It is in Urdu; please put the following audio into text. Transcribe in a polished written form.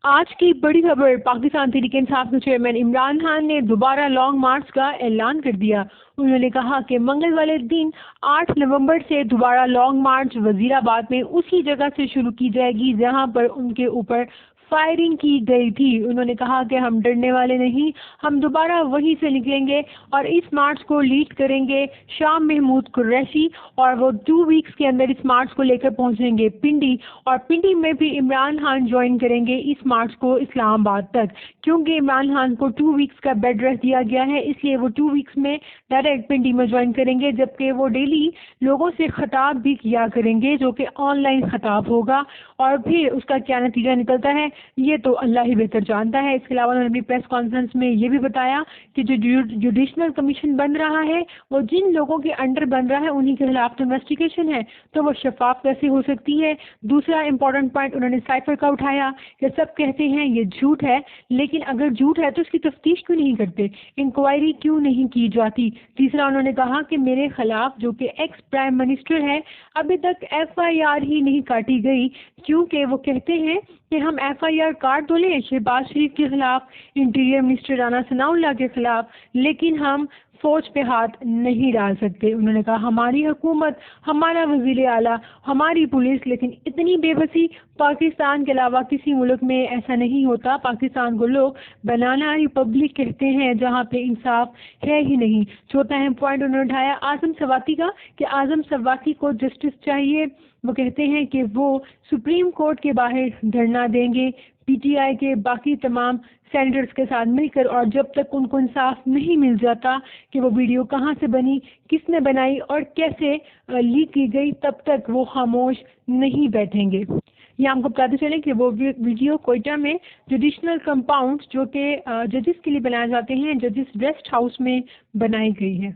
آج کی بڑی خبر، پاکستان تحریک انصاف کے چیئرمین عمران خان نے دوبارہ لانگ مارچ کا اعلان کر دیا۔ انہوں نے کہا کہ منگل والے دن 8 نومبر سے دوبارہ لانگ مارچ وزیر آباد میں اسی جگہ سے شروع کی جائے گی جہاں پر ان کے اوپر فائرنگ کی گئی تھی۔ انہوں نے کہا کہ ہم ڈرنے والے نہیں، ہم دوبارہ وہیں سے نکلیں گے اور اس مارچ کو لیڈ کریں گے شاہ محمود قریشی، اور وہ 2 ویکس کے اندر اس مارچ کو لے کر پہنچیں گے پنڈی، اور پنڈی میں بھی عمران خان جوائن کریں گے اس مارچ کو اسلام آباد تک، کیونکہ عمران خان کو 2 ویکس کا بیڈ ریسٹ دیا گیا ہے، اس لیے وہ 2 ویکس میں ڈائریکٹ پنڈی میں جوائن کریں گے، جبکہ وہ ڈیلی لوگوں سے خطاب بھی کیا کریں گے جو کہ آن لائن خطاب ہوگا، اور پھر اس کا کیا نتیجہ نکلتا ہے یہ تو اللہ ہی بہتر جانتا ہے۔ اس کے علاوہ انہوں نے اپنی پریس کانفرنس میں یہ بھی بتایا کہ جو جوڈیشنل کمیشن بن رہا ہے وہ جن لوگوں کے انڈر بن رہا ہے انہی کے خلاف تو انویسٹیگیشن ہے، تو وہ شفاف کیسے ہو سکتی ہے۔ دوسرا امپورٹنٹ پوائنٹ انہوں نے سائفر کا اٹھایا کہ سب کہتے ہیں یہ جھوٹ ہے، لیکن اگر جھوٹ ہے تو اس کی تفتیش کیوں نہیں کرتے، انکوائری کیوں نہیں کی جاتی۔ تیسرا انہوں نے کہا کہ میرے خلاف جو کہ ایکس پرائم منسٹر ہے ابھی تک FIR ہی نہیں کاٹی گئی، کیونکہ وہ کہتے ہیں کہ ہم FIR کاٹ تو لیں شہباز شریف کے خلاف، انٹیریئر منسٹر رانا ثناء اللہ کے خلاف، لیکن ہم فوج پہ ہاتھ نہیں ڈال سکتے۔ انہوں نے کہا ہماری حکومت، ہمارا وزیر اعلیٰ، ہماری پولیس، لیکن اتنی بے بسی پاکستان کے علاوہ کسی ملک میں ایسا نہیں ہوتا۔ پاکستان کو لوگ بنانا ریپبلک کہتے ہیں جہاں پہ انصاف ہے ہی نہیں۔ چوتھا اہم پوائنٹ انہوں نے اٹھایا اعظم سواتی کا کہ اعظم سواتی کو جسٹس چاہیے۔ وہ کہتے ہیں کہ وہ سپریم کورٹ کے باہر دھرنا دیں گے PTI کے باقی تمام سینیٹرز کے ساتھ مل کر، اور جب تک ان کو انصاف نہیں مل جاتا کہ وہ ویڈیو کہاں سے بنی، کس نے بنائی اور کیسے لیک کی گئی، تب تک وہ خاموش نہیں بیٹھیں گے۔ یہ ہم کو بتاتے چلیں کہ وہ ویڈیو کوئٹہ میں جوڈیشنل کمپاؤنڈ جو کہ ججز کے لیے بنائے جاتے ہیں، ججز ریسٹ ہاؤس میں بنائی گئی ہے۔